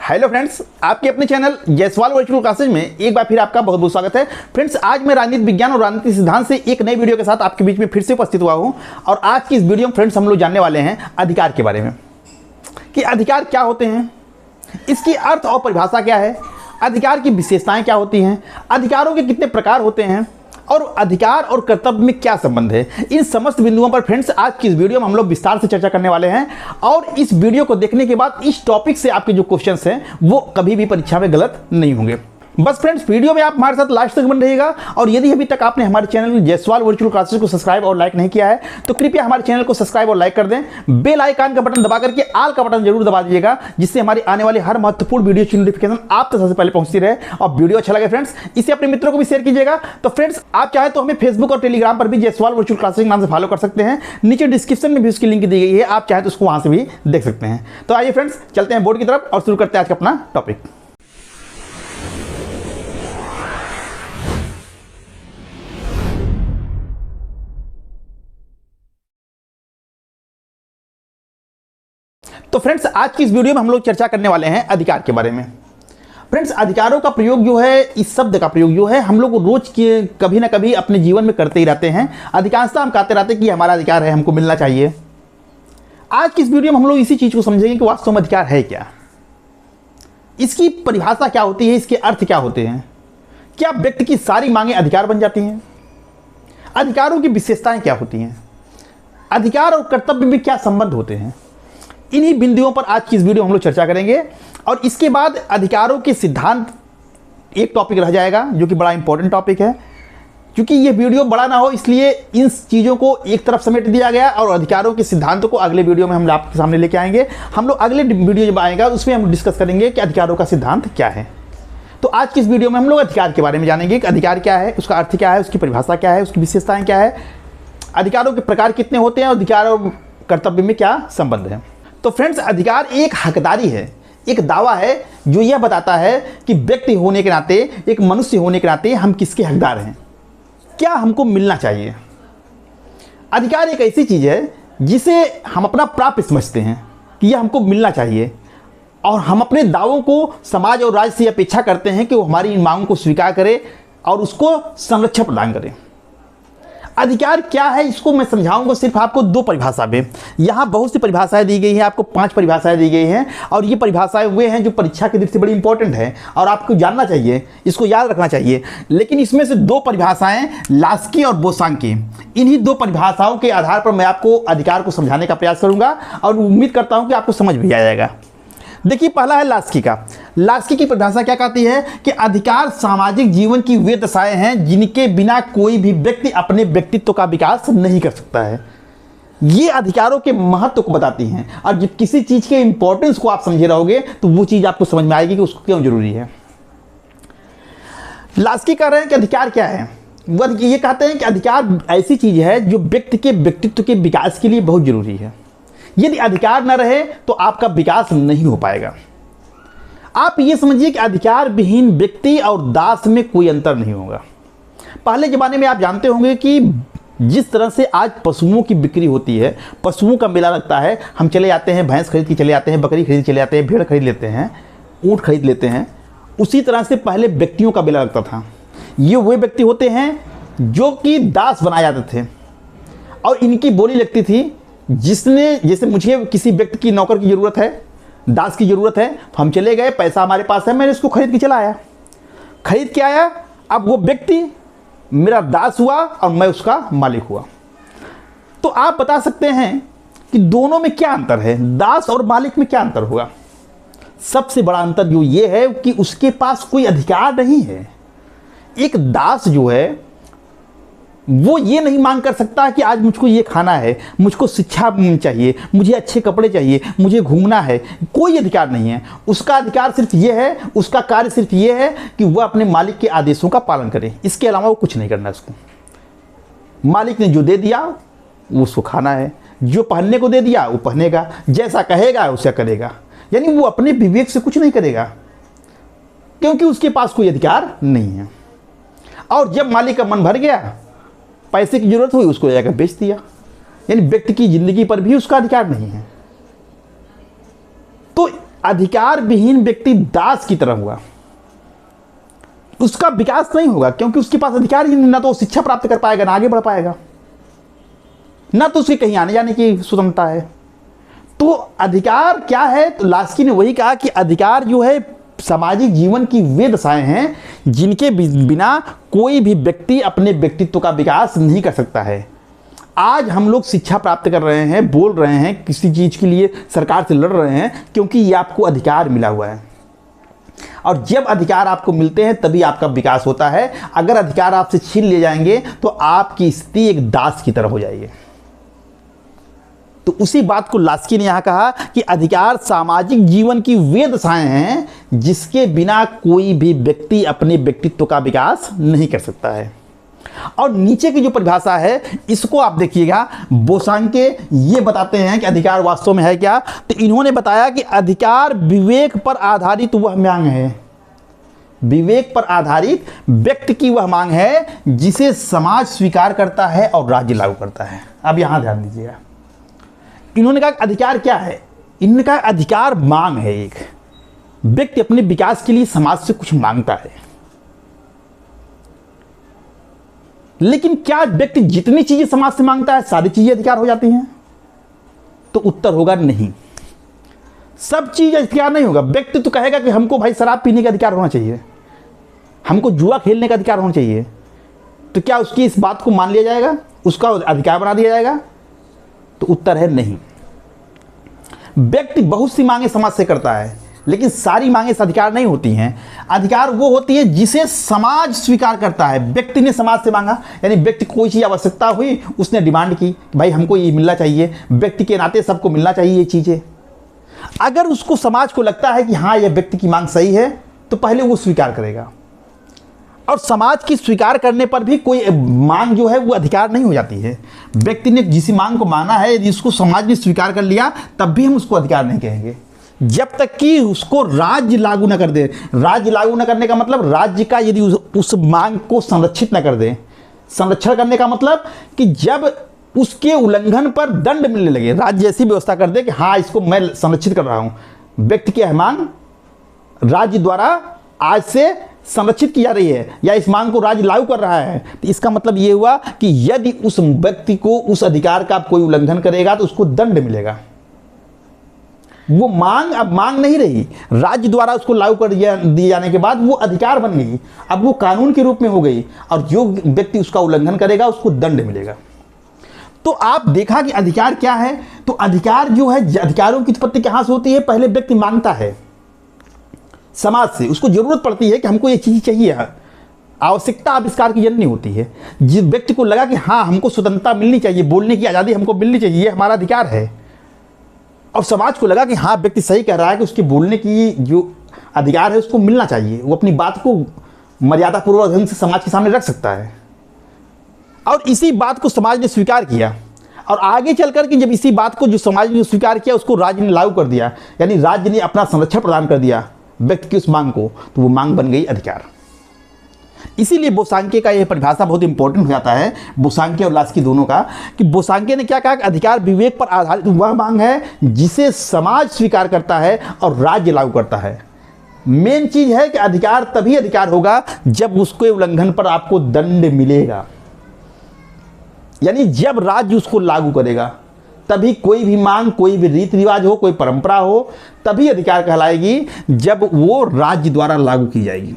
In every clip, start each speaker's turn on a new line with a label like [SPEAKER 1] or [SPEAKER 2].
[SPEAKER 1] Hello friends, आपके अपने channel Jaiswal virtual classes में एक बार फिर आपका बहुत बहुत स्वागत है। फ्रेंड्स, आज मैं राजनीति विज्ञान और राजनीतिक सिद्धांत से एक नई वीडियो के साथ आपके बीच में फिर से उपस्थित हुआ हूं। और आज की इस वीडियो में फ्रेंड्स हम लोग जानने वाले हैं अधिकार के बारे में कि अधिकार क्या होते हैं, इसकी अर्थ और परिभाषा क्या है, अधिकार की विशेषताएं क्या होती हैं, अधिकारों के कितने प्रकार होते हैं और अधिकार और कर्तव्य में क्या संबंध है। इन समस्त बिंदुओं पर फ्रेंड्स आज की इस वीडियो में हम लोग विस्तार से चर्चा करने वाले हैं। और इस वीडियो को देखने के बाद इस टॉपिक से आपके जो क्वेश्चंस हैं वो कभी भी परीक्षा में गलत नहीं होंगे। बस फ्रेंड्स, वीडियो में आप हमारे साथ लास्ट तक बने रहिएगा। और यदि अभी तक आपने हमारे चैनल जयसवाल वर्चुअल क्लासेस को सब्सक्राइब और लाइक नहीं किया है तो कृपया हमारे चैनल को सब्सक्राइब और लाइक कर दें। बेल आइकन का बटन दबा करके ऑल का बटन जरूर दबा दीजिएगा, जिससे हमारी आने वाली हर महत्वपूर्ण वीडियो की नोटिफिकेशन आप तक सबसे पहले पहुंचती रहे। और वीडियो अच्छा लगे फ्रेंड्स, इसे अपने मित्रों को भी शेयर कीजिएगा। तो फ्रेंड्स, आप चाहे तो हमें फेसबुक और टेलीग्राम पर भी जयसवाल वर्चुअल क्लासेस के नाम से फॉलो कर सकते हैं। नीचे डिस्क्रिप्शन में भी उसकी लिंक दी गई है, आप चाहे तो उसको वहां से भी देख सकते हैं। तो आइए फ्रेंड्स, चलते हैं बोर्ड की तरफ और शुरू करते हैं आज का अपना टॉपिक। तो फ्रेंड्स, आज की इस वीडियो में हम लोग चर्चा करने वाले हैं अधिकार के बारे में। फ्रेंड्स, अधिकारों का प्रयोग जो है, इस शब्द का प्रयोग जो है, हम लोग रोज के कभी ना कभी अपने जीवन में करते ही रहते हैं। अधिकांशतः हम कहते रहते हैं कि हमारा अधिकार है, हमको मिलना चाहिए। आज की इस वीडियो में हम लोग इसी चीज को समझेंगे कि वास्तव में अधिकार है क्या, इसकी परिभाषा क्या होती है, इसके अर्थ क्या होते हैं, क्या व्यक्ति की सारी मांगें अधिकार बन जाती हैं, अधिकारों की विशेषताएं क्या होती हैं, अधिकार और कर्तव्य में क्या संबंध होते हैं। इन्हीं बिंदुओं पर आज की इस वीडियो में हम लोग चर्चा करेंगे। और इसके बाद अधिकारों के सिद्धांत एक टॉपिक रह जाएगा, जो कि बड़ा इंपॉर्टेंट टॉपिक है। क्योंकि ये वीडियो बड़ा ना हो, इसलिए इन चीज़ों को एक तरफ समेट दिया गया और अधिकारों के सिद्धांतों को अगले वीडियो में हम आपके सामने लेके आएंगे। हम लोग अगले वीडियो जब आएगा उसमें हम डिस्कस करेंगे कि अधिकारों का सिद्धांत क्या है। तो आज की इस वीडियो में हम लोग अधिकार के बारे में जानेंगे कि अधिकार क्या है, उसका अर्थ क्या है, उसकी परिभाषा क्या है, उसकी विशेषताएं क्या है, अधिकारों के प्रकार कितने होते हैं और अधिकार और कर्तव्य में क्या संबंध है। तो फ्रेंड्स, अधिकार एक हकदारी है, एक दावा है जो यह बताता है कि व्यक्ति होने के नाते, एक मनुष्य होने के नाते हम किसके हकदार हैं, क्या हमको मिलना चाहिए। अधिकार एक ऐसी चीज है जिसे हम अपना प्राप्य समझते हैं कि यह हमको मिलना चाहिए, और हम अपने दावों को समाज और राज्य से अपेक्षा करते हैं कि वो हमारी इन मांगों को स्वीकार करे और उसको संरक्षण प्रदान करे। अधिकार क्या है, इसको मैं समझाऊंगा सिर्फ आपको दो परिभाषा में। यहाँ बहुत सी परिभाषाएं दी गई हैं, आपको 5 परिभाषाएं दी गई हैं। और ये परिभाषाएं वे हैं जो परीक्षा की दृष्टि से बड़ी इंपॉर्टेंट है और आपको जानना चाहिए, इसको याद रखना चाहिए। लेकिन इसमें से 2 परिभाषाएं लास्की और बोसांकी, इन्हीं 2 परिभाषाओं के आधार पर मैं आपको अधिकार को समझाने का प्रयास करूंगा और उम्मीद करता हूं कि आपको समझ भी आ जाएगा। देखिए, पहला है लास्की का। लास्की की परिभाषा क्या कहती है कि अधिकार सामाजिक जीवन की वे दशाएं हैं जिनके बिना कोई भी व्यक्ति अपने व्यक्तित्व का विकास नहीं कर सकता है। ये अधिकारों के महत्व को बताती हैं। और जब किसी चीज के इंपॉर्टेंस को आप समझे रहोगे तो वो चीज आपको समझ में आएगी कि उसको क्यों जरूरी है। लास्की कह रहे हैं कि अधिकार क्या है, वह ये कहते हैं कि अधिकार ऐसी चीज है जो व्यक्ति के व्यक्तित्व के विकास के लिए बहुत जरूरी है। यदि अधिकार न रहे तो आपका विकास नहीं हो पाएगा। आप ये समझिए कि अधिकार विहीन व्यक्ति और दास में कोई अंतर नहीं होगा। पहले जमाने में आप जानते होंगे कि जिस तरह से आज पशुओं की बिक्री होती है, पशुओं का मेला लगता है, हम चले जाते हैं, भैंस खरीद के चले जाते हैं, बकरी खरीद चले जाते हैं, भेड़ खरीद लेते हैं, ऊँट खरीद लेते हैं, उसी तरह से पहले व्यक्तियों का मेला लगता था। ये वे व्यक्ति होते हैं जो कि दास बनाए जाते थे और इनकी बोली लगती थी। जिसने, जैसे मुझे किसी व्यक्ति की नौकर की ज़रूरत है, दास की ज़रूरत है, तो हम चले गए, पैसा हमारे पास है, मैंने इसको खरीद के चला आया, खरीद के आया। अब वो व्यक्ति मेरा दास हुआ और मैं उसका मालिक हुआ। तो आप बता सकते हैं कि दोनों में क्या अंतर है, दास और मालिक में क्या अंतर होगा। सबसे बड़ा अंतर जो ये है कि उसके पास कोई अधिकार नहीं है। एक दास जो है वो ये नहीं मांग कर सकता कि आज मुझको ये खाना है, मुझको शिक्षा चाहिए, मुझे अच्छे कपड़े चाहिए, मुझे घूमना है, कोई अधिकार नहीं है। उसका अधिकार सिर्फ ये है, उसका कार्य सिर्फ ये है कि वह अपने मालिक के आदेशों का पालन करे, इसके अलावा वो कुछ नहीं करना उसको। मालिक ने जो दे दिया वो उसको खाना है, जो पहनने को दे दिया वो पहनेगा, जैसा कहेगा उसे करेगा। यानी वो अपने विवेक से कुछ नहीं करेगा क्योंकि उसके पास कोई अधिकार नहीं है। और जब मालिक का मन भर गया, पैसे की जरूरत हुई, उसको जाकर बेच दिया। यानी व्यक्ति की जिंदगी पर भी उसका अधिकार नहीं है। तो अधिकार विहीन व्यक्ति दास की तरह हुआ, उसका विकास नहीं होगा, क्योंकि उसके पास अधिकार ही नहीं, ना तो वो शिक्षा प्राप्त कर पाएगा, ना आगे बढ़ पाएगा, ना तो उसके कहीं आने जाने की स्वतंत्रता है। तो अधिकार क्या है? तो लास्की ने वही कहा कि अधिकार जो है सामाजिक जीवन की वे दशाएं हैं जिनके बिना कोई भी व्यक्ति अपने व्यक्तित्व का विकास नहीं कर सकता है। आज हम लोग शिक्षा प्राप्त कर रहे हैं, बोल रहे हैं, किसी चीज़ के लिए सरकार से लड़ रहे हैं, क्योंकि ये आपको अधिकार मिला हुआ है। और जब अधिकार आपको मिलते हैं तभी आपका विकास होता है। अगर अधिकार आपसे छीन लिए जाएंगे तो आपकी स्थिति एक दास की तरह हो जाएगी। तो उसी बात को लास्की ने यहां कहा कि अधिकार सामाजिक जीवन की वे दशाएं हैं जिसके बिना कोई भी व्यक्ति अपने व्यक्तित्व का विकास नहीं कर सकता है। और नीचे की जो परिभाषा है इसको आप देखिएगा, बोसांके ये बताते हैं कि अधिकार वास्तव में है क्या। तो इन्होंने बताया कि अधिकार विवेक पर आधारित वह मांग है, विवेक पर आधारित व्यक्ति की वह मांग है जिसे समाज स्वीकार करता है और राज्य लागू करता है। अब यहां ध्यान दीजिएगा, इन्होंने कहा अधिकार क्या है? इन्होंने कहा अधिकार मांग है, एक व्यक्ति अपने विकास के लिए समाज से कुछ मांगता है। लेकिन क्या व्यक्ति जितनी चीजें समाज से मांगता है सारी चीजें अधिकार हो जाती हैं? तो उत्तर होगा नहीं, सब चीज अधिकार नहीं होगा। व्यक्ति तो कहेगा कि हमको भाई शराब पीने का अधिकार होना चाहिए, हमको जुआ खेलने का अधिकार होना चाहिए, तो क्या उसकी इस बात को मान लिया जाएगा, उसका अधिकार बना दिया जाएगा? तो उत्तर है नहीं। व्यक्ति बहुत सी मांगे समाज से करता है, लेकिन सारी मांगे इस अधिकार नहीं होती हैं। अधिकार वो होती है जिसे समाज स्वीकार करता है। व्यक्ति ने समाज से मांगा, यानी व्यक्ति को कोई चीज़ आवश्यकता हुई, उसने डिमांड की भाई हमको ये मिलना चाहिए, व्यक्ति के नाते सबको मिलना चाहिए ये चीज़ें। अगर उसको समाज को लगता है कि हाँ यह व्यक्ति की मांग सही है तो पहले वो स्वीकार करेगा। और समाज की स्वीकार करने पर भी कोई मांग जो है वो अधिकार नहीं हो जाती है। व्यक्ति ने जिस मांग को माना है यदि उसको समाज ने स्वीकार कर लिया तब भी हम उसको अधिकार नहीं कहेंगे, जब तक कि उसको राज्य लागू न कर दे। राज्य लागू न करने का मतलब राज्य का यदि उस मांग को संरक्षित न कर दे। संरक्षण करने का मतलब कि जब उसके उल्लंघन पर दंड मिलने लगे, राज्य ऐसी व्यवस्था कर दे कि हाँ इसको मैं संरक्षित कर रहा हूँ, व्यक्ति की मांग राज्य द्वारा आज से संरक्षित की जा रही है या इस मांग को राज्य लागू कर रहा है, तो इसका मतलब ये हुआ कि यदि उस व्यक्ति को उस अधिकार का कोई उल्लंघन करेगा तो उसको दंड मिलेगा। वो मांग अब मांग नहीं रही, राज्य द्वारा उसको लागू कर दिए जाने के बाद वो अधिकार बन गई, अब वो कानून के रूप में हो गई, और जो व्यक्ति उसका उल्लंघन करेगा उसको दंड मिलेगा। तो आप देखा कि अधिकार क्या है। तो अधिकार जो है, अधिकारों की उत्पत्ति कहां से होती है? पहले व्यक्ति मांगता है समाज से, उसको जरूरत पड़ती है कि हमको ये चीज चाहिए, आवश्यकता आविष्कार की जननी होती है। जिस व्यक्ति को लगा कि हाँ हमको स्वतंत्रता मिलनी चाहिए, बोलने की आज़ादी हमको मिलनी चाहिए, ये हमारा अधिकार है, और समाज को लगा कि हाँ व्यक्ति सही कह रहा है कि उसके बोलने की जो अधिकार है उसको मिलना चाहिए, वो अपनी बात को मर्यादापूर्वक ढंग से समाज के सामने रख सकता है, और इसी बात को समाज ने स्वीकार किया। और आगे चलकर के जब इसी बात को जो समाज ने स्वीकार किया उसको राज्य ने लागू कर दिया, यानी राज्य ने अपना संरक्षण प्रदान कर दिया व्यक्ति की उस मांग को, तो वो मांग बन गई अधिकार। इसीलिए बोसांके का यह परिभाषा बहुत इंपॉर्टेंट हो जाता है, बोसांके और लास्की दोनों का, कि बोसांके ने क्या कहा कि अधिकार विवेक पर आधारित वह मांग है जिसे समाज स्वीकार करता है और राज्य लागू करता है। मेन चीज है कि अधिकार तभी अधिकार होगा जब उसके उल्लंघन पर आपको दंड मिलेगा, यानी जब राज्य उसको लागू करेगा तभी कोई भी मांग, कोई भी रीति रिवाज हो, कोई परंपरा हो, तभी अधिकार कहलाएगी जब वो राज्य द्वारा लागू की जाएगी।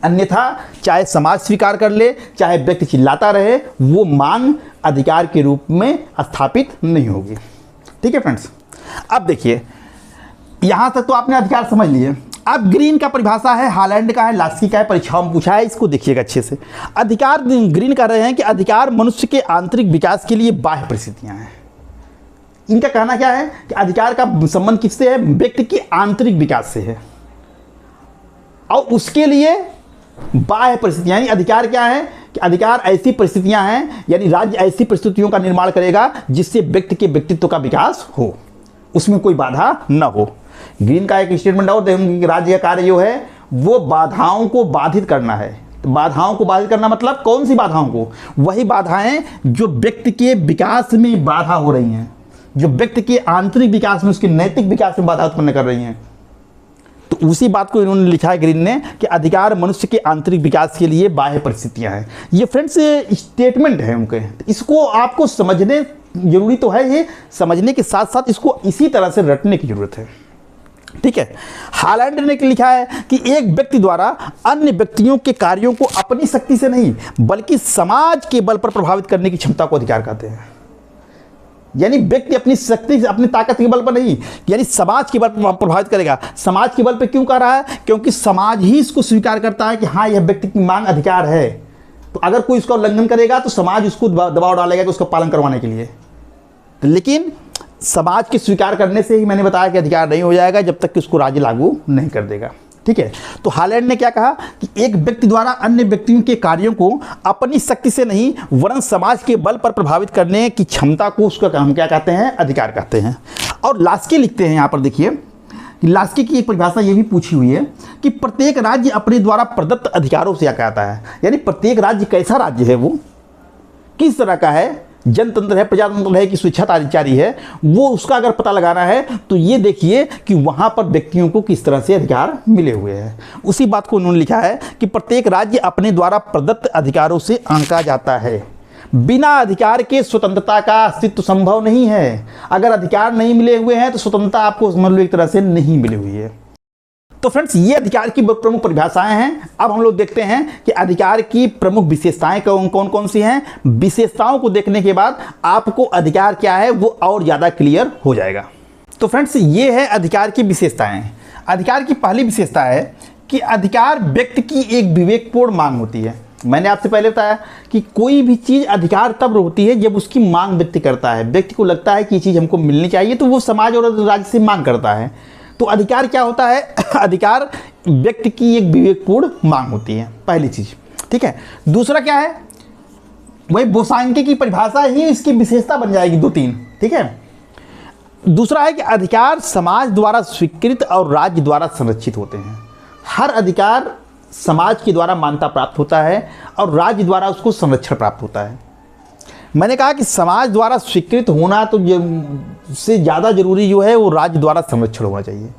[SPEAKER 1] अन्यथा चाहे समाज स्वीकार कर ले, चाहे व्यक्ति चिल्लाता रहे, वो मांग अधिकार के रूप में स्थापित नहीं होगी। ठीक है फ्रेंड्स, अब देखिए यहां तक तो आपने अधिकार समझ लिए। अब ग्रीन का परिभाषा है, हालैंड का है, लास्की का है, परीक्षाओं में पूछा है, इसको देखिएगा अच्छे से। अधिकार, ग्रीन कह रहे हैं कि अधिकार मनुष्य के आंतरिक विकास के लिए बाह्य परिस्थितियां हैं। इनका कहना क्या है कि अधिकार का संबंध किससे है? व्यक्ति के आंतरिक विकास से है, और उसके लिए बाह्य परिस्थितियां, यानी अधिकार क्या है कि अधिकार ऐसी परिस्थितियां हैं, यानी राज्य ऐसी परिस्थितियों का निर्माण करेगा जिससे व्यक्ति के व्यक्तित्व का विकास हो, उसमें कोई बाधा न हो। ग्रीन का एक स्टेटमेंट और देखेंगे कि राज्य का कार्य जो है वो बाधाओं को बाधित करना है। तो बाधाओं को बाधित करना मतलब कौन सी बाधाओं को? वही बाधाएं जो व्यक्ति के विकास में बाधा हो रही हैं, जो व्यक्ति के आंतरिक विकास में, उसके नैतिक विकास में बाधा उत्पन्न कर रही हैं, तो उसी बात को इन्होंने लिखा है ग्रीन ने कि अधिकार मनुष्य के आंतरिक विकास के लिए बाह्य परिस्थितियां हैं। ये फ्रेंड्स स्टेटमेंट है उनके, इसको आपको समझने जरूरी तो है, ये समझने के साथ साथ इसको इसी तरह से रटने की जरूरत है। ठीक है, हालैंड ने लिखा है कि एक व्यक्ति द्वारा अन्य व्यक्तियों के कार्यों को अपनी शक्ति से नहीं बल्कि समाज के बल पर प्रभावित करने की क्षमता को अधिकार कहते हैं। यानी व्यक्ति अपनी शक्ति से, अपनी ताकत के बल पर नहीं, यानी समाज के बल पर प्रभावित करेगा। समाज के बल पर क्यों कर रहा है? क्योंकि समाज ही इसको स्वीकार करता है कि हाँ यह व्यक्ति की मांग अधिकार है। तो अगर कोई इसका उल्लंघन करेगा तो समाज उसको दबाव डालेगा कि उसका पालन करवाने के लिए। लेकिन समाज के स्वीकार करने से ही मैंने बताया कि अधिकार नहीं हो जाएगा जब तक कि उसको राज्य लागू नहीं कर देगा। ठीक है, तो हालैंड ने क्या कहा कि एक व्यक्ति द्वारा अन्य व्यक्तियों के कार्यों को अपनी शक्ति से नहीं वरन समाज के बल पर प्रभावित करने की क्षमता को उसका हम क्या कहते हैं? अधिकार कहते हैं। और लास्की लिखते हैं यहाँ पर, देखिए लास्की की एक परिभाषा ये भी पूछी हुई है कि प्रत्येक राज्य अपने द्वारा प्रदत्त अधिकारों से क्या कहता है। यानी प्रत्येक राज्य कैसा राज्य है, वो किस तरह का है, जनतंत्र है, प्रजातंत्र है कि स्वेच्छाचारी है, वो उसका अगर पता लगाना है तो ये देखिए कि वहाँ पर व्यक्तियों को किस तरह से अधिकार मिले हुए हैं। उसी बात को उन्होंने लिखा है कि प्रत्येक राज्य अपने द्वारा प्रदत्त अधिकारों से आंका जाता है। बिना अधिकार के स्वतंत्रता का अस्तित्व संभव नहीं है। अगर अधिकार नहीं मिले हुए हैं तो स्वतंत्रता आपको समझ लो एक तरह से नहीं मिली हुई है। तो फ्रेंड्स ये अधिकार की प्रमुख परिभाषाएं हैं। अब हम लोग देखते हैं कि अधिकार की प्रमुख विशेषताएं कौन कौन सी हैं। विशेषताओं को देखने के बाद आपको अधिकार क्या है वो और ज़्यादा क्लियर हो जाएगा। तो फ्रेंड्स ये है अधिकार की विशेषताएं। अधिकार की पहली विशेषता है कि अधिकार व्यक्ति की एक विवेकपूर्ण मांग होती है। मैंने आपसे पहले बताया कि कोई भी चीज़ अधिकार तब होती है जब उसकी मांग व्यक्ति करता है। व्यक्ति को लगता है कि ये चीज़ हमको मिलनी चाहिए तो वो समाज और राज्य से मांग करता है। तो अधिकार क्या होता है? अधिकार व्यक्ति की एक विवेकपूर्ण मांग होती है, पहली चीज। ठीक है, दूसरा क्या है? वही बोसांके की परिभाषा ही इसकी विशेषता बन जाएगी, 2-3। ठीक है, दूसरा है कि अधिकार समाज द्वारा स्वीकृत और राज्य द्वारा संरक्षित होते हैं। हर अधिकार समाज के द्वारा मान्यता प्राप्त होता है और राज्य द्वारा उसको संरक्षण प्राप्त होता है। मैंने कहा कि समाज द्वारा स्वीकृत होना तो से ज़्यादा जरूरी जो है वो राज्य द्वारा संरक्षण होना चाहिए।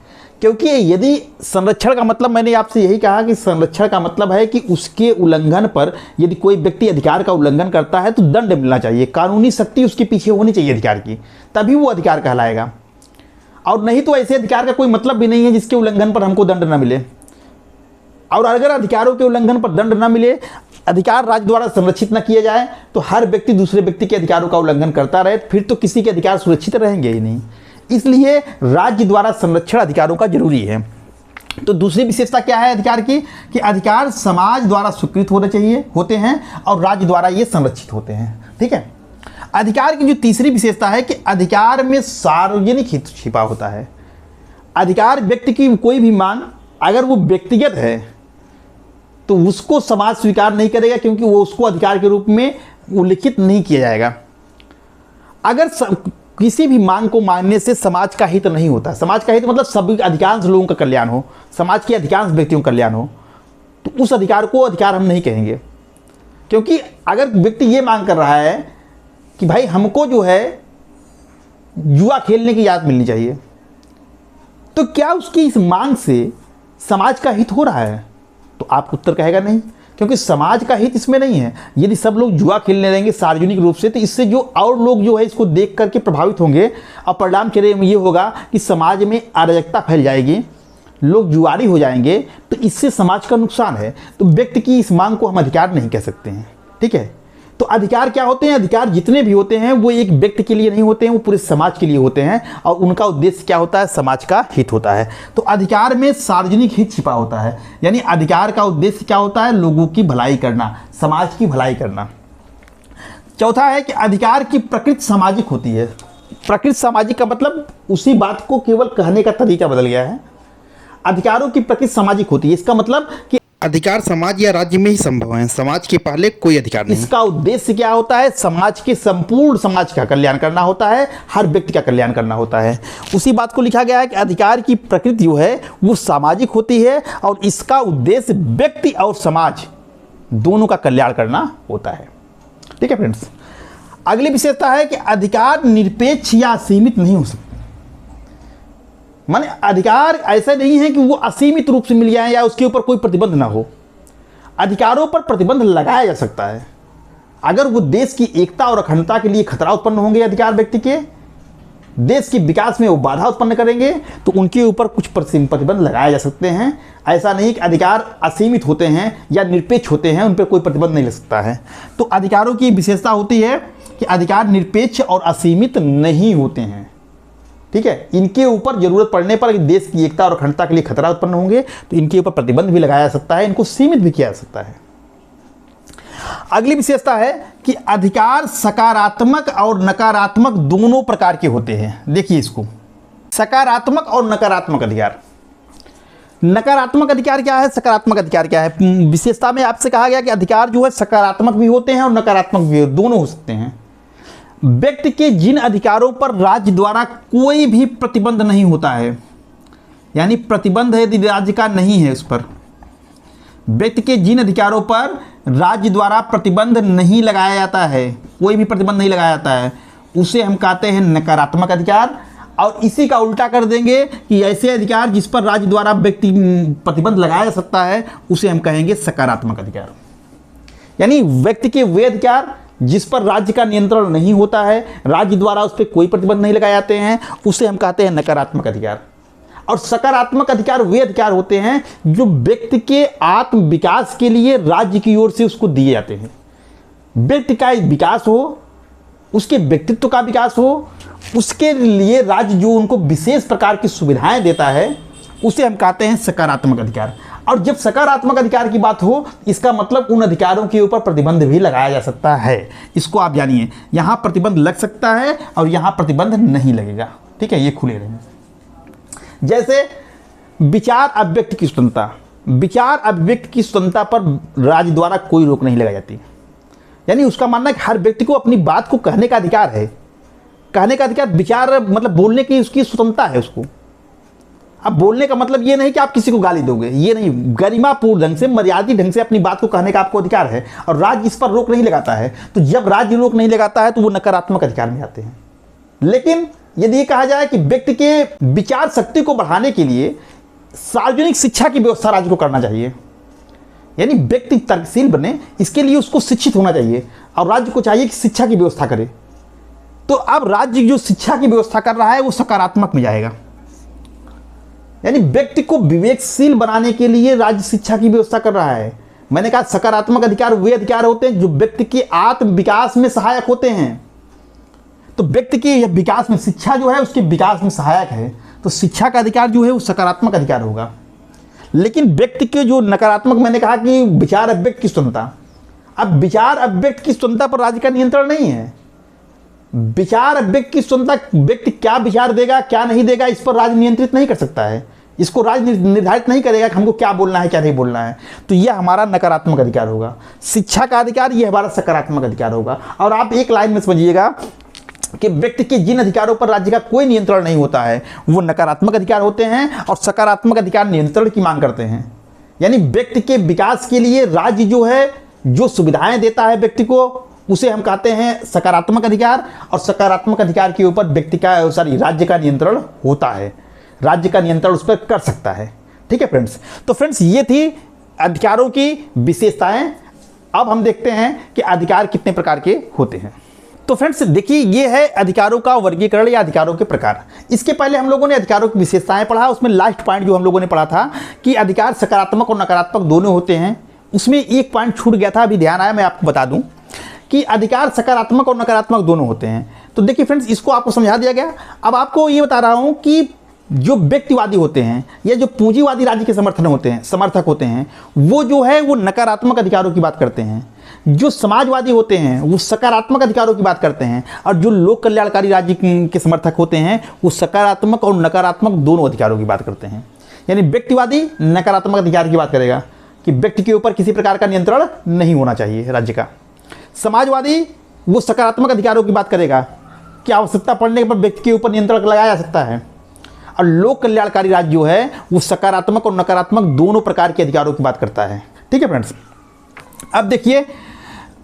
[SPEAKER 1] क्योंकि यदि संरक्षण का मतलब, मैंने आपसे यही कहा कि संरक्षण का मतलब है कि उसके उल्लंघन पर यदि कोई व्यक्ति अधिकार का उल्लंघन करता है तो दंड मिलना चाहिए, कानूनी शक्ति उसके पीछे होनी चाहिए अधिकार की, तभी वो अधिकार कहलाएगा। और नहीं तो ऐसे अधिकार का कोई मतलब भी नहीं है जिसके उल्लंघन पर हमको दंड न मिले। और अगर अधिकारों के उल्लंघन पर दंड न मिले, अधिकार राज्य द्वारा संरक्षित न किया जाए तो हर व्यक्ति दूसरे व्यक्ति के अधिकारों का उल्लंघन करता रहे, फिर तो किसी के अधिकार सुरक्षित रहेंगे ही नहीं। इसलिए राज्य द्वारा संरक्षण अधिकारों का जरूरी है। तो दूसरी विशेषता क्या है अधिकार की? कि अधिकार समाज द्वारा स्वीकृत होते हैं और राज्य द्वारा ये संरक्षित होते हैं। ठीक है, अधिकार की जो तीसरी विशेषता है कि अधिकार में सार्वजनिक हित छिपा होता है। अधिकार व्यक्ति की कोई भी मांग अगर वो व्यक्तिगत है तो उसको समाज स्वीकार नहीं करेगा, क्योंकि वो उसको अधिकार के रूप में उल्लिखित नहीं किया जाएगा। अगर किसी भी मांग को मानने से समाज का हित नहीं होता, समाज का हित मतलब सभी अधिकांश लोगों का कल्याण हो, समाज के अधिकांश व्यक्तियों का कल्याण हो, तो उस अधिकार को अधिकार हम नहीं कहेंगे। क्योंकि अगर व्यक्ति ये मांग कर रहा है कि भाई हमको जो है जुआ खेलने की याद मिलनी चाहिए, तो क्या उसकी इस मांग से समाज का हित हो रहा है? तो आपको उत्तर कहेगा नहीं, क्योंकि समाज का हित इसमें नहीं है। यदि सब लोग जुआ खेलने रहेंगे सार्वजनिक रूप से तो इससे जो और लोग जो है इसको देख करके प्रभावित होंगे और परिणाम चले ये होगा कि समाज में अराजकता फैल जाएगी, लोग जुआरी हो जाएंगे, तो इससे समाज का नुकसान है। तो व्यक्ति की इस मांग को हम अधिकार नहीं कह सकते हैं। ठीक है, तो अधिकार क्या होते हैं? अधिकार जितने भी होते हैं वो एक व्यक्ति के लिए नहीं होते हैं, वो पूरे समाज के लिए होते हैं और उनका उद्देश्य क्या होता है? समाज का हित होता है। तो अधिकार में सार्वजनिक हित छिपा होता है, यानी अधिकार का उद्देश्य क्या होता है? लोगों की भलाई करना, समाज की भलाई करना। चौथा है कि अधिकार की प्रकृति सामाजिक होती है। प्रकृति सामाजिक का मतलब उसी बात को केवल कहने का तरीका बदल गया है। अधिकारों की प्रकृति सामाजिक होती है, इसका मतलब कि अधिकार समाज या राज्य में ही संभव है, समाज के पहले कोई अधिकार नहीं। इसका उद्देश्य क्या होता है? समाज के संपूर्ण समाज का कल्याण करना होता है, हर व्यक्ति का कल्याण करना होता है। उसी बात को लिखा गया है कि अधिकार की प्रकृति जो है वो सामाजिक होती है और इसका उद्देश्य व्यक्ति और समाज दोनों का कल्याण करना होता है। ठीक है फ्रेंड्स, अगली विशेषता है कि अधिकार निरपेक्ष या सीमित नहीं हो सकते। माने अधिकार ऐसा नहीं है कि वो असीमित रूप से मिल जाए या उसके ऊपर कोई प्रतिबंध ना हो। अधिकारों पर प्रतिबंध लगाया जा सकता है अगर वो देश की एकता और अखंडता के लिए खतरा उत्पन्न होंगे, अधिकार व्यक्ति के देश के विकास में वो बाधा उत्पन्न करेंगे, तो उनके ऊपर कुछ प्रतिबंध लगाए जा सकते हैं। ऐसा नहीं कि अधिकार असीमित होते हैं या निरपेक्ष होते हैं, उन पर कोई प्रतिबंध नहीं लग सकता है। तो अधिकारों की विशेषता होती है कि अधिकार निरपेक्ष और असीमित नहीं होते हैं। ठीक है, इनके ऊपर जरूरत पड़ने पर देश की एकता और अखंडता के लिए खतरा उत्पन्न होंगे तो इनके ऊपर प्रतिबंध भी लगाया जा सकता है, इनको सीमित भी किया जा सकता है। अगली विशेषता है कि अधिकार सकारात्मक और नकारात्मक दोनों प्रकार के होते हैं। देखिए इसको, सकारात्मक और नकारात्मक अधिकार। नकारात्मक अधिकार क्या है, सकारात्मक अधिकार क्या है? विशेषता में आपसे कहा गया कि अधिकार जो है सकारात्मक भी होते हैं और नकारात्मक भी, दोनों हो सकते हैं। व्यक्ति के जिन अधिकारों पर राज्य द्वारा कोई भी प्रतिबंध नहीं होता है, यानी प्रतिबंध यदि राज्य का नहीं है उस पर, व्यक्ति के जिन अधिकारों पर राज्य द्वारा प्रतिबंध नहीं लगाया जाता है, कोई भी प्रतिबंध नहीं लगाया जाता है, उसे हम कहते हैं नकारात्मक अधिकार। और इसी का उल्टा कर देंगे कि ऐसे अधिकार जिस पर राज्य द्वारा व्यक्ति प्रतिबंध लगाया जा सकता है उसे हम कहेंगे सकारात्मक अधिकार। यानी व्यक्ति के वे अधिकार जिस पर राज्य का नियंत्रण नहीं होता है, राज्य द्वारा उस पर कोई प्रतिबंध नहीं लगाए जाते हैं, उसे हम कहते हैं नकारात्मक अधिकार। और सकारात्मक अधिकार वे अधिकार होते हैं जो व्यक्ति के आत्म विकास के लिए राज्य की ओर से उसको दिए जाते हैं। व्यक्ति का विकास हो, उसके व्यक्तित्व का विकास हो, उसके लिए राज्य जो उनको विशेष प्रकार की सुविधाएं देता है उसे हम कहते हैं सकारात्मक अधिकार। और जब सकारात्मक अधिकार की बात हो, इसका मतलब उन अधिकारों के ऊपर प्रतिबंध भी लगाया जा सकता है। इसको आप जानिए, यहाँ प्रतिबंध लग सकता है और यहाँ प्रतिबंध नहीं लगेगा। ठीक है, ये खुले रहेंगे। जैसे विचार अभिव्यक्ति की स्वतंत्रता, विचार अभिव्यक्ति की स्वतंत्रता पर राज्य द्वारा कोई रोक नहीं लगाई जाती। यानी उसका मानना है कि हर व्यक्ति को अपनी बात को कहने का अधिकार है, कहने का अधिकार, विचार मतलब बोलने की उसकी स्वतंत्रता है उसको। अब बोलने का मतलब ये नहीं कि आप किसी को गाली दोगे, ये नहीं, गरिमापूर्ण ढंग से, मर्यादित ढंग से अपनी बात को कहने का आपको अधिकार है और राज्य इस पर रोक नहीं लगाता है। तो जब राज्य रोक नहीं लगाता है तो वो नकारात्मक अधिकार में आते हैं। लेकिन यदि ये कहा जाए कि व्यक्ति के विचार शक्ति को बढ़ाने के लिए सार्वजनिक शिक्षा की व्यवस्था राज्य को करना चाहिए, यानी व्यक्ति तर्कशील बने, इसके लिए उसको शिक्षित होना चाहिए और राज्य को चाहिए कि शिक्षा की व्यवस्था करे, तो अब राज्य जो शिक्षा की व्यवस्था कर रहा है वो सकारात्मक में जाएगा। यानी व्यक्ति को विवेकशील बनाने के लिए राज्य शिक्षा की व्यवस्था कर रहा है। मैंने कहा सकारात्मक अधिकार वे अधिकार होते हैं जो व्यक्ति के आत्म विकास में सहायक होते हैं। तो व्यक्ति के विकास में शिक्षा जो है उसके विकास में सहायक है, तो शिक्षा का अधिकार जो है वो सकारात्मक अधिकार होगा। लेकिन व्यक्ति के जो नकारात्मक, मैंने कहा कि विचार अभिव्यक्ति की स्वतंत्रता, अब विचार अभिव्यक्ति की स्वतंत्रता पर राज्य का नियंत्रण नहीं है। विचार अभिव्यक्ति की स्वतंत्रता, व्यक्ति क्या विचार देगा क्या नहीं देगा इस पर राज्य नियंत्रित नहीं कर सकता है, इसको राज्य निर्धारित नहीं करेगा कि हमको क्या बोलना है क्या नहीं बोलना है। तो यह हमारा नकारात्मक अधिकार होगा। शिक्षा का अधिकार यह हमारा सकारात्मक अधिकार होगा। और आप एक लाइन में समझिएगा कि व्यक्ति के जिन अधिकारों पर राज्य का कोई नियंत्रण नहीं होता है वो नकारात्मक अधिकार होते हैं और सकारात्मक अधिकार नियंत्रण की मांग करते हैं। यानी व्यक्ति के विकास के लिए राज्य जो है जो सुविधाएं देता है व्यक्ति को उसे हम कहते हैं सकारात्मक अधिकार, और सकारात्मक अधिकार के ऊपर व्यक्ति का राज्य का नियंत्रण होता है, राज्य का नियंत्रण उस पर कर सकता है। ठीक है फ्रेंड्स, तो फ्रेंड्स ये थी अधिकारों की विशेषताएं। अब हम देखते हैं कि अधिकार कितने प्रकार के होते हैं। तो फ्रेंड्स देखिए, ये है अधिकारों का वर्गीकरण या अधिकारों के प्रकार। इसके पहले हम लोगों ने अधिकारों की विशेषताएं पढ़ा, उसमें लास्ट पॉइंट जो हम लोगों ने पढ़ा था कि अधिकार सकारात्मक और नकारात्मक दोनों होते हैं, उसमें एक पॉइंट छूट गया था, अभी ध्यान आया, मैं आपको बता दूं कि अधिकार सकारात्मक और नकारात्मक दोनों होते हैं। तो देखिए फ्रेंड्स, इसको आपको समझा दिया गया। अब आपको ये बता रहा हूं कि जो व्यक्तिवादी होते हैं या जो पूंजीवादी राज्य के समर्थक होते हैं वो जो है वो नकारात्मक अधिकारों की बात करते हैं। जो समाजवादी होते हैं वो सकारात्मक अधिकारों की बात करते हैं, और जो लोक कल्याणकारी राज्य के समर्थक होते हैं वो सकारात्मक और नकारात्मक दोनों अधिकारों की बात करते हैं। यानी व्यक्तिवादी नकारात्मक अधिकार की बात करेगा कि व्यक्ति के ऊपर किसी प्रकार का नियंत्रण नहीं होना चाहिए राज्य का। समाजवादी वो सकारात्मक अधिकारों की बात करेगा कि आवश्यकता पड़ने पर व्यक्ति के ऊपर नियंत्रण लगाया जा सकता है। और लोक कल्याणकारी राज्य जो है वो सकारात्मक और नकारात्मक दोनों प्रकार के अधिकारों की बात करता है। ठीक है फ्रेंड्स, अब देखिए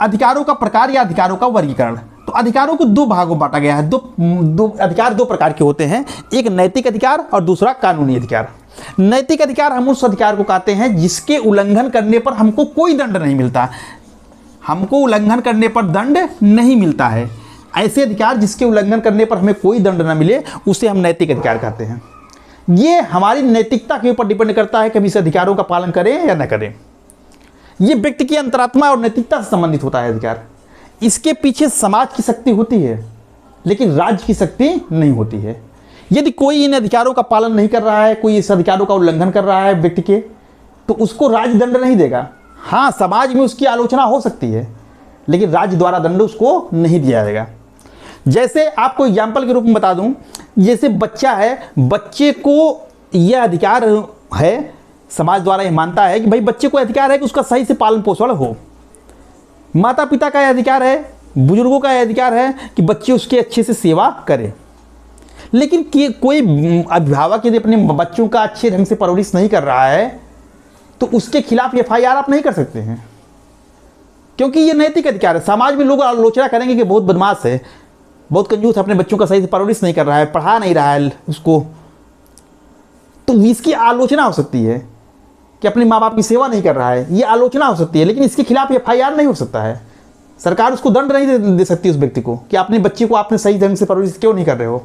[SPEAKER 1] अधिकारों का प्रकार या अधिकारों का वर्गीकरण। तो तो अधिकारों को दो भागों में बांटा गया है। दो अधिकार दो प्रकार के होते हैं, एक नैतिक अधिकार और दूसरा कानूनी अधिकार। नैतिक अधिकार हम उस अधिकार को कहते हैं जिसके उल्लंघन करने पर हमको कोई दंड नहीं मिलता। हमको उल्लंघन करने पर दंड नहीं मिलता है, ऐसे अधिकार जिसके उल्लंघन करने पर हमें कोई दंड न मिले उसे हम नैतिक अधिकार कहते हैं। ये हमारी नैतिकता के ऊपर डिपेंड करता है कि हम इस अधिकारों का पालन करें या न करें। ये व्यक्ति की अंतरात्मा और नैतिकता से संबंधित होता है अधिकार। इसके पीछे समाज की शक्ति होती है लेकिन राज्य की शक्ति नहीं होती है। यदि कोई इन अधिकारों का पालन नहीं कर रहा है, कोई इस अधिकारों का उल्लंघन कर रहा है व्यक्ति के, तो उसको राज्य दंड नहीं देगा। हाँ, समाज में उसकी आलोचना हो सकती है लेकिन राज्य द्वारा दंड उसको नहीं दिया जाएगा। जैसे आपको एग्जाम्पल के रूप में बता दूं, जैसे बच्चा है, बच्चे को यह अधिकार है, समाज द्वारा यह मानता है कि भाई बच्चे को अधिकार है कि उसका सही से पालन पोषण हो। माता पिता का यह अधिकार है, बुजुर्गों का यह अधिकार है कि बच्चे उसके अच्छे से सेवा करे। लेकिन कोई अभिभावक यदि अपने बच्चों का अच्छे ढंग से परवरिश नहीं कर रहा है तो उसके खिलाफ FIR आप नहीं कर सकते हैं, क्योंकि ये नैतिक अधिकार है। समाज में लोग आलोचना करेंगे कि बहुत बदमाश है, बहुत कंजूस, अपने बच्चों का सही से परवरिश नहीं कर रहा है, पढ़ा नहीं रहा है उसको, तो इसकी आलोचना हो सकती है कि अपने माँ बाप की सेवा नहीं कर रहा है, ये आलोचना हो सकती है। लेकिन इसके खिलाफ FIR नहीं हो सकता है। सरकार उसको दंड नहीं दे सकती उस व्यक्ति को कि अपने बच्चे को आपने सही ढंग से परवरिश क्यों नहीं कर रहे हो।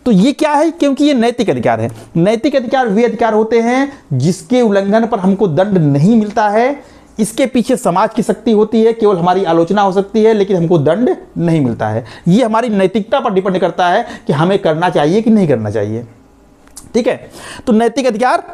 [SPEAKER 1] तो ये क्या है, क्योंकि ये नैतिक अधिकार है। नैतिक अधिकार वे अधिकार होते हैं जिसके उल्लंघन पर हमको दंड नहीं मिलता है। इसके पीछे समाज की शक्ति होती है, केवल हमारी आलोचना हो सकती है लेकिन हमको दंड नहीं मिलता है। ये हमारी नैतिकता पर डिपेंड करता है कि हमें करना चाहिए कि नहीं करना चाहिए। ठीक है, तो नैतिक अधिकार,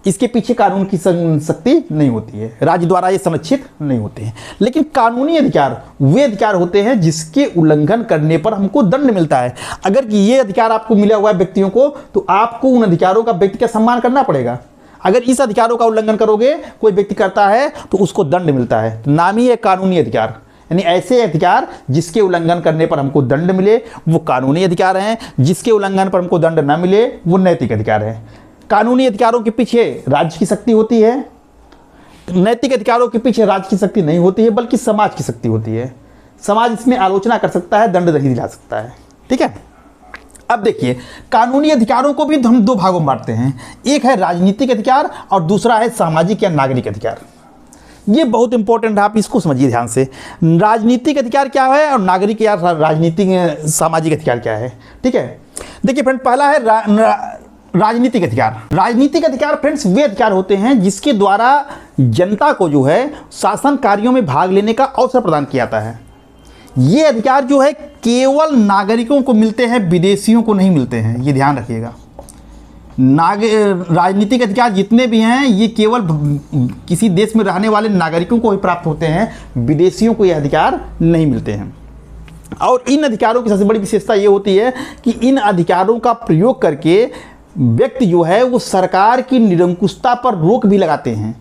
[SPEAKER 1] इसके पीछे कानून की शक्ति नहीं होती है, राज्य द्वारा ये संरक्षित नहीं होते हैं। लेकिन कानूनी अधिकार वे अधिकार होते हैं जिसके उल्लंघन करने पर हमको दंड मिलता है। अगर ये अधिकार आपको मिला हुआ है व्यक्तियों को, तो आपको उन अधिकारों का व्यक्ति का सम्मान करना पड़ेगा। अगर इस अधिकारों का उल्लंघन करोगे, कोई व्यक्ति करता है, तो उसको दंड मिलता है। तो नाम ही है कानूनी अधिकार, यानी ऐसे अधिकार जिसके उल्लंघन करने पर हमको दंड मिले वो कानूनी अधिकार हैं, जिसके उल्लंघन पर हमको दंड न मिले वो नैतिक अधिकार है। कानूनी अधिकारों के पीछे राज्य की शक्ति होती है, नैतिक अधिकारों के पीछे राज्य की शक्ति नहीं होती है बल्कि समाज की शक्ति होती है। समाज इसमें आलोचना कर सकता है, दंड नहीं दिला सकता है। ठीक है, अब देखिए कानूनी अधिकारों को भी हम दो भागों में बांटते हैं, एक है राजनीतिक अधिकार और दूसरा है सामाजिक या नागरिक अधिकार। ये बहुत इंपॉर्टेंट है, आप इसको समझिए ध्यान से। राजनीतिक अधिकार क्या है और नागरिक या राजनीतिक सामाजिक अधिकार क्या है। ठीक है, देखिए फ्रेंड, पहला है राजनीतिक अधिकार। राजनीतिक अधिकार फ्रेंड्स वे अधिकार होते हैं जिसके द्वारा जनता को जो है शासन कार्यों में भाग लेने का अवसर प्रदान किया जाता है। ये अधिकार जो है केवल नागरिकों को मिलते हैं, विदेशियों को नहीं मिलते हैं, ये ध्यान रखिएगा। राजनीतिक अधिकार जितने भी हैं ये केवल किसी देश में रहने वाले नागरिकों को ही प्राप्त होते हैं, विदेशियों को ये अधिकार नहीं मिलते हैं। और इन अधिकारों की सबसे बड़ी विशेषता ये होती है कि इन अधिकारों का प्रयोग करके व्यक्ति जो है वो सरकार की निरंकुशता पर रोक भी लगाते हैं।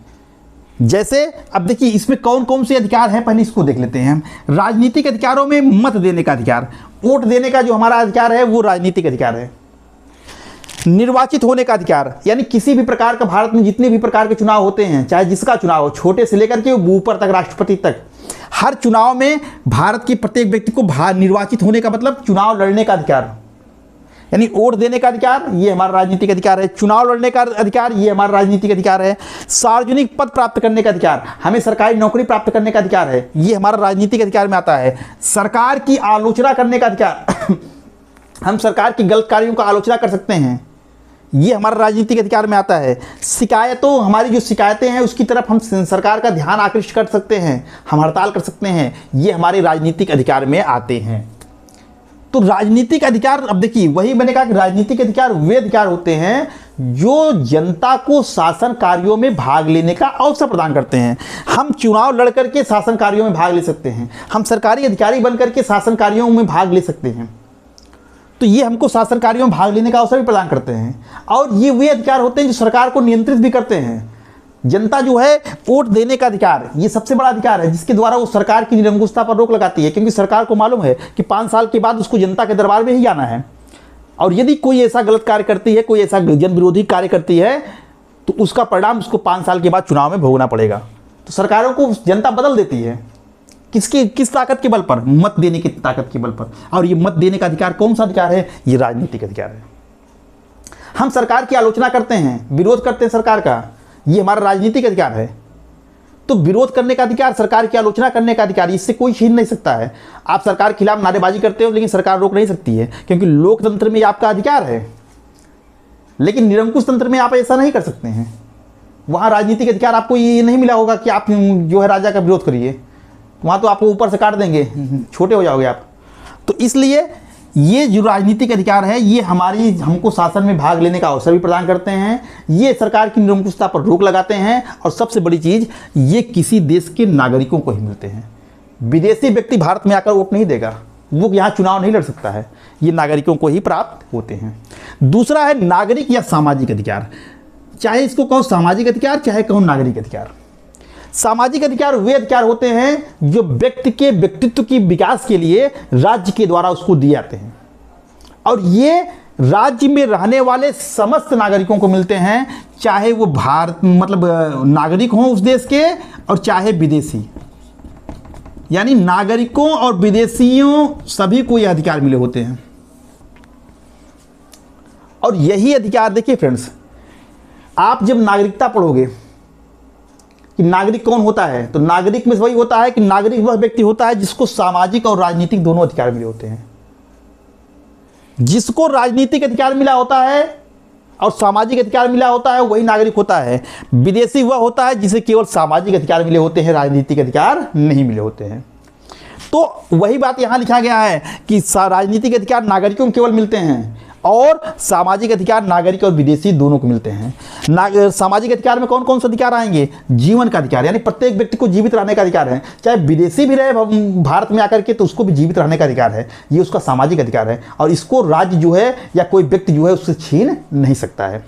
[SPEAKER 1] जैसे अब देखिए इसमें कौन कौन से अधिकार हैं, पहले इसको देख लेते हैं। राजनीतिक अधिकारों में मत देने का अधिकार, वोट देने का जो हमारा अधिकार है वो राजनीतिक अधिकार है। निर्वाचित होने का अधिकार, यानी किसी भी प्रकार का भारत में जितने भी प्रकार के चुनाव होते हैं, चाहे जिसका चुनाव हो, छोटे से लेकर के ऊपर तक राष्ट्रपति तक, हर चुनाव में भारत के प्रत्येक व्यक्ति को निर्वाचित होने का मतलब चुनाव लड़ने का अधिकार, यानी वोट देने का अधिकार, ये हमारा राजनीतिक अधिकार है। चुनाव लड़ने का अधिकार, ये हमारा राजनीतिक अधिकार है। सार्वजनिक पद प्राप्त करने का अधिकार, हमें सरकारी नौकरी प्राप्त करने का अधिकार है, ये हमारा राजनीतिक अधिकार में आता है। सरकार की आलोचना करने का अधिकार हम सरकार की गलत कार्यों का आलोचना कर सकते हैं, ये हमारा राजनीतिक अधिकार में आता है। शिकायतों, हमारी जो शिकायतें हैं उसकी तरफ हम सरकार का ध्यान आकृष्ट कर सकते हैं, हम हड़ताल कर सकते हैं, ये हमारे राजनीतिक अधिकार में आते हैं। तो राजनीतिक अधिकार, अब देखिए वही मैंने कहा कि राजनीतिक अधिकार वे अधिकार होते हैं जो जनता को शासन कार्यों में भाग लेने का अवसर प्रदान करते हैं। हम चुनाव लड़ करके शासन कार्यों में भाग ले सकते हैं, हम सरकारी अधिकारी बन करके शासन कार्यों में भाग ले सकते हैं, तो ये हमको शासन कार्यों में भाग लेने का अवसर भी प्रदान करते हैं। और ये वे अधिकार होते हैं जो सरकार को नियंत्रित भी करते हैं। जनता जो है वोट देने का अधिकार, ये सबसे बड़ा अधिकार है जिसके द्वारा वो सरकार की निरंकुशता पर रोक लगाती है, क्योंकि सरकार को मालूम है कि 5 साल के बाद उसको जनता के दरबार में ही जाना है। और यदि कोई ऐसा गलत कार्य करती है, कोई ऐसा जन विरोधी कार्य करती है, तो उसका परिणाम उसको 5 साल के बाद चुनाव में भोगना पड़ेगा। तो सरकारों को जनता बदल देती है, किस ताकत के बल पर? मत देने की ताकत के बल पर। और ये मत देने का अधिकार कौन सा अधिकार है? ये राजनीतिक अधिकार है। हम सरकार की आलोचना करते हैं, विरोध करते हैं सरकार का, ये हमारा राजनीतिक अधिकार है। तो विरोध करने का अधिकार, सरकार की आलोचना करने का अधिकार, इससे कोई छीन नहीं सकता है। आप सरकार के खिलाफ नारेबाजी करते हो लेकिन सरकार रोक नहीं सकती है, क्योंकि लोकतंत्र में आपका अधिकार है। लेकिन निरंकुश तंत्र में आप ऐसा नहीं कर सकते हैं। वहाँ राजनीतिक अधिकार आपको ये नहीं मिला होगा कि आप जो है राजा का विरोध करिए, वहाँ तो आपको ऊपर से काट देंगे, छोटे हो जाओगे आप। तो इसलिए ये जो राजनीतिक अधिकार है ये हमको शासन में भाग लेने का अवसर भी प्रदान करते हैं, ये सरकार की निरंकुशता पर रोक लगाते हैं, और सबसे बड़ी चीज़ ये किसी देश के नागरिकों को ही मिलते हैं। विदेशी व्यक्ति भारत में आकर वोट नहीं देगा, वो यहाँ चुनाव नहीं लड़ सकता है, ये नागरिकों को ही प्राप्त होते हैं। दूसरा है नागरिक या सामाजिक अधिकार। चाहे इसको कहो सामाजिक अधिकार, चाहे कहो नागरिक अधिकार। सामाजिक अधिकार वे अधिकार होते हैं जो व्यक्ति के व्यक्तित्व की विकास के लिए राज्य के द्वारा उसको दिए जाते हैं, और ये राज्य में रहने वाले समस्त नागरिकों को मिलते हैं, चाहे वो भारत नागरिक हों उस देश के, और चाहे विदेशी। यानी नागरिकों और विदेशियों सभी को यह अधिकार मिले होते हैं। और यही अधिकार, देखिए फ्रेंड्स, आप जब नागरिकता पढ़ोगे कि नागरिक कौन होता है, तो नागरिक में वही होता है कि नागरिक वह व्यक्ति होता है जिसको सामाजिक और राजनीतिक दोनों अधिकार मिले होते हैं। जिसको राजनीतिक अधिकार मिला होता है और सामाजिक अधिकार मिला होता है वही नागरिक होता है। विदेशी वह होता है जिसे केवल सामाजिक अधिकार मिले होते हैं, राजनीतिक अधिकार नहीं मिले होते हैं। तो वही बात यहां लिखा गया है कि राजनीतिक अधिकार नागरिकों को केवल मिलते हैं, और सामाजिक अधिकार नागरिक और विदेशी दोनों को मिलते हैं। सामाजिक अधिकार में कौन कौन से अधिकार आएंगे? जीवन का अधिकार, यानी प्रत्येक व्यक्ति को जीवित रहने का अधिकार है, चाहे विदेशी भी रहे भारत में आकर के तो उसको भी जीवित रहने का अधिकार है, ये उसका सामाजिक अधिकार है, और इसको राज्य जो है या कोई व्यक्ति जो है उससे छीन नहीं सकता है।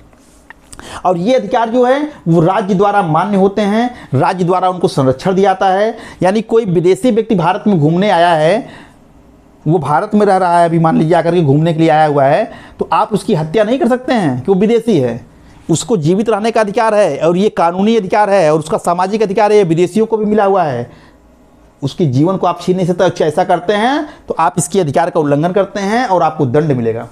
[SPEAKER 1] और ये अधिकार जो है वो राज्य द्वारा मान्य होते हैं, राज्य द्वारा उनको संरक्षण दिया जाता है। यानी कोई विदेशी व्यक्ति भारत में घूमने आया है, वो भारत में रह रहा है, अभी मान लीजिए आकर के घूमने के लिए आया हुआ है, तो आप उसकी हत्या नहीं कर सकते हैं कि वो विदेशी है। उसको जीवित रहने का अधिकार है, और ये कानूनी अधिकार है, और उसका सामाजिक अधिकार है, ये विदेशियों को भी मिला हुआ है। उसके जीवन को आप छीन नहीं सकते। ऐसा करते हैं तो आप इसके अधिकार का उल्लंघन करते हैं और आपको दंड मिलेगा।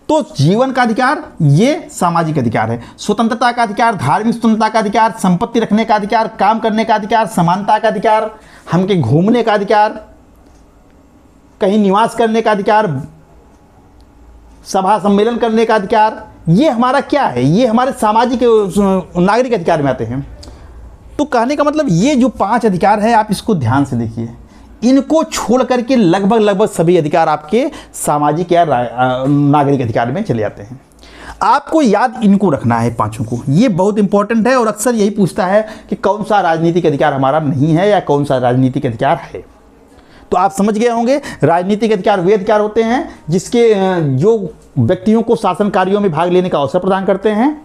[SPEAKER 1] तो जीवन का अधिकार ये सामाजिक अधिकार है। स्वतंत्रता का अधिकार, धार्मिक स्वतंत्रता का अधिकार, संपत्ति रखने का अधिकार, काम करने का अधिकार, समानता का अधिकार, हमके घूमने का अधिकार, कहीं निवास करने का अधिकार, सभा सम्मेलन करने का अधिकार, ये हमारा क्या है? ये हमारे सामाजिक नागरिक अधिकार में आते हैं। तो कहने का मतलब ये जो 5 अधिकार है आप इसको ध्यान से देखिए, इनको छोड़ करके लगभग सभी अधिकार आपके सामाजिक या नागरिक अधिकार में चले जाते हैं। आपको याद इनको रखना है, 5 को, ये बहुत इंपॉर्टेंट है। और अक्सर यही पूछता है कि कौन सा राजनीतिक अधिकार हमारा नहीं है या कौन सा राजनीतिक अधिकार है। तो आप समझ गए होंगे, राजनीतिक अधिकार वे अधिकार होते हैं जिसके जो व्यक्तियों को शासन कार्यों में भाग लेने का अवसर प्रदान करते हैं,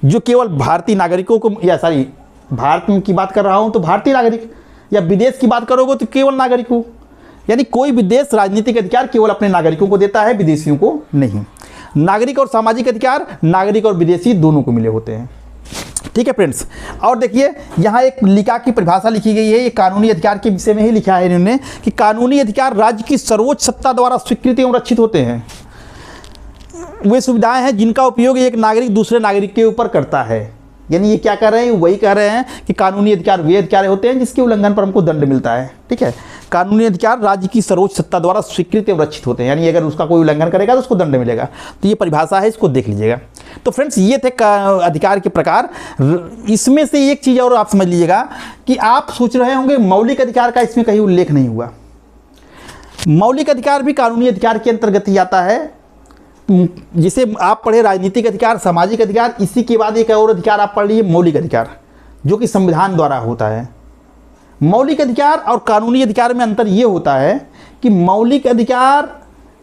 [SPEAKER 1] जो केवल भारतीय नागरिकों को, या सॉरी भारत की बात कर रहा हूं तो भारतीय नागरिक, या विदेश की बात करोगे तो केवल नागरिक हो। यानी कोई भी देश राजनीतिक अधिकार केवल अपने नागरिकों को देता है, विदेशियों को नहीं। नागरिक और सामाजिक अधिकार नागरिक और विदेशी दोनों को मिले होते हैं। ठीक है फ्रेंड्स, और देखिए यहाँ एक लिका की परिभाषा लिखी गई है, ये कानूनी अधिकार के विषय में ही लिखा है इन्होंने कि कानूनी अधिकार राज्य की सर्वोच्च सत्ता द्वारा स्वीकृत एवं रक्षित होते हैं। वे सुविधाएं हैं जिनका उपयोग एक नागरिक दूसरे नागरिक के ऊपर करता है। यानी ये क्या कह रहे हैं? वही कह रहे हैं कि कानूनी अधिकार वे अधिकार होते हैं जिसके उल्लंघन पर हमको दंड मिलता है। ठीक है, कानूनी अधिकार राज्य की सर्वोच्च सत्ता द्वारा स्वीकृत एवं रक्षित होते हैं, यानी अगर उसका कोई उल्लंघन करेगा तो उसको दंड मिलेगा। तो ये परिभाषा है, इसको देख लीजिएगा। तो फ्रेंड्स ये थे अधिकार के प्रकार। इसमें से एक चीज़ और आप समझ लीजिएगा कि आप सोच रहे होंगे मौलिक अधिकार का इसमें कहीं उल्लेख नहीं हुआ। मौलिक अधिकार भी कानूनी अधिकार के अंतर्गत ही आता है, जिसे आप पढ़े राजनीतिक अधिकार, सामाजिक अधिकार, इसी के बाद एक और अधिकार आप पढ़ लीजिए मौलिक अधिकार, जो कि संविधान द्वारा होता है। मौलिक अधिकार और कानूनी अधिकार में अंतर ये होता है कि मौलिक अधिकार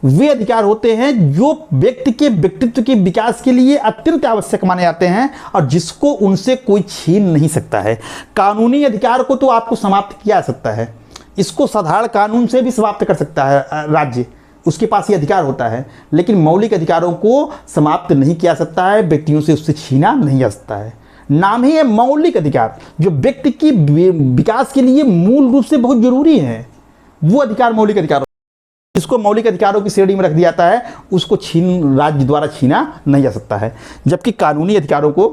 [SPEAKER 1] वे अधिकार होते हैं जो व्यक्ति के व्यक्तित्व के विकास के लिए अत्यंत आवश्यक माने जाते हैं और जिसको उनसे कोई छीन नहीं सकता है। कानूनी अधिकार को तो आपको समाप्त किया जा सकता है, इसको साधारण कानून से भी समाप्त कर सकता है राज्य, उसके पास ये अधिकार होता है। लेकिन मौलिक अधिकारों को समाप्त नहीं किया जा सकता है, व्यक्तियों से उससे छीना नहीं जा सकता है। नाम ही है मौलिक अधिकार, जो व्यक्ति की विकास के लिए मूल रूप से बहुत जरूरी है। वो अधिकार मौलिक अधिकार, जिसको मौलिक अधिकारों की श्रेणी में रख दिया जाता है, उसको राज्य द्वारा छीना नहीं जा सकता है। जबकि कानूनी अधिकारों को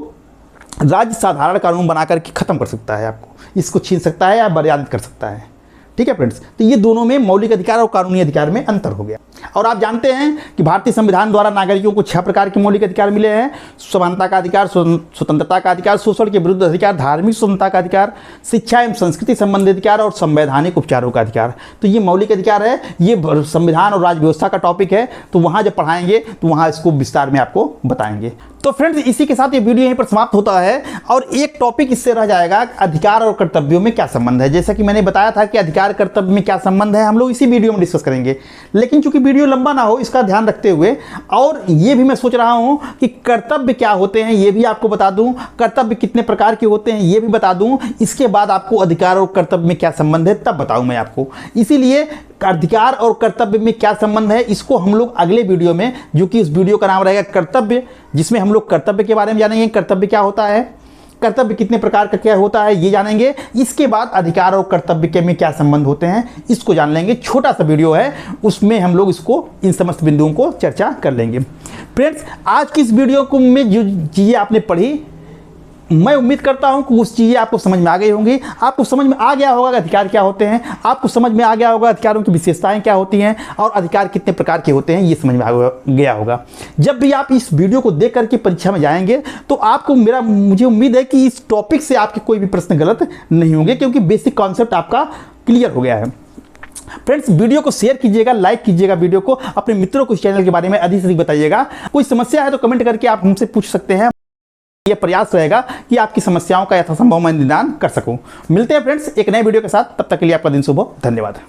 [SPEAKER 1] राज्य साधारण कानून बनाकर के खत्म कर सकता है, आपको इसको छीन सकता है या मर्यादित कर सकता है। ठीक है फ्रेंड्स, तो ये दोनों में मौलिक अधिकार और कानूनी अधिकार में अंतर हो गया। और आप जानते हैं कि भारतीय संविधान द्वारा नागरिकों को 6 प्रकार के मौलिक अधिकार मिले हैं। समानता का अधिकार, स्वतंत्रता का अधिकार, शोषण के विरुद्ध अधिकार, धार्मिक स्वतंत्रता का अधिकार, शिक्षा एवं संस्कृति संबंधी अधिकार और संवैधानिक उपचारों का अधिकार। तो ये मौलिक अधिकार है, ये संविधान और राज्य व्यवस्था का टॉपिक है, तो वहाँ जब पढ़ाएंगे तो वहाँ इसको विस्तार में आपको बताएंगे। तो फ्रेंड्स, इसी के साथ ये वीडियो यहीं पर समाप्त होता है और एक टॉपिक इससे रह जाएगा, अधिकार और कर्तव्यों में क्या संबंध है। जैसा कि मैंने बताया था कि अधिकार कर्तव्य में क्या संबंध है, हम लोग इसी वीडियो में डिस्कस करेंगे। लेकिन चूंकि वीडियो लंबा ना हो, इसका ध्यान रखते हुए, और ये भी मैं सोच रहा हूं कि कर्तव्य क्या होते हैं ये भी आपको बता दूं, कर्तव्य कितने प्रकार के होते हैं ये भी बता दूं। इसके बाद आपको अधिकार और कर्तव्य में क्या संबंध है तब बताऊं मैं आपको। इसीलिए अधिकार और कर्तव्य में क्या संबंध है, इसको हम लोग अगले वीडियो में, जो कि इस वीडियो का नाम रहेगा कर्तव्य, जिसमें हम लोग कर्तव्य के बारे में जानेंगे, कर्तव्य क्या होता है, कर्तव्य कितने प्रकार का क्या होता है ये जानेंगे। इसके बाद अधिकार और कर्तव्य के में क्या संबंध होते हैं इसको जान लेंगे। छोटा सा वीडियो है, उसमें हम लोग इसको, इन समस्त बिंदुओं को चर्चा कर लेंगे। फ्रेंड्स, आज की इस वीडियो को में जो चीज़ें आपने पढ़ी, मैं उम्मीद करता हूं कि उस चीज़ें आपको समझ में आ गई होंगी। आपको समझ में आ गया होगा कि अधिकार क्या होते हैं, आपको समझ में आ गया होगा अधिकारों की विशेषताएं क्या होती हैं और अधिकार कितने प्रकार के होते हैं ये समझ में आ गया होगा। जब भी आप इस वीडियो को देख करके परीक्षा में जाएंगे तो आपको मुझे उम्मीद है कि इस टॉपिक से आपके कोई भी प्रश्न गलत नहीं होंगे, क्योंकि बेसिक कॉन्सेप्ट आपका क्लियर हो गया है। फ्रेंड्स, वीडियो को शेयर कीजिएगा, लाइक कीजिएगा, वीडियो को अपने मित्रों को इस चैनल के बारे में अधिक से अधिक बताइएगा। कोई समस्या है तो कमेंट करके आप हमसे पूछ सकते हैं। यह प्रयास रहेगा कि आपकी समस्याओं का यथासंभव मैं निदान कर सकूं। मिलते हैं फ्रेंड्स एक नए वीडियो के साथ, तब तक के लिए आपका दिन शुभ हो। धन्यवाद।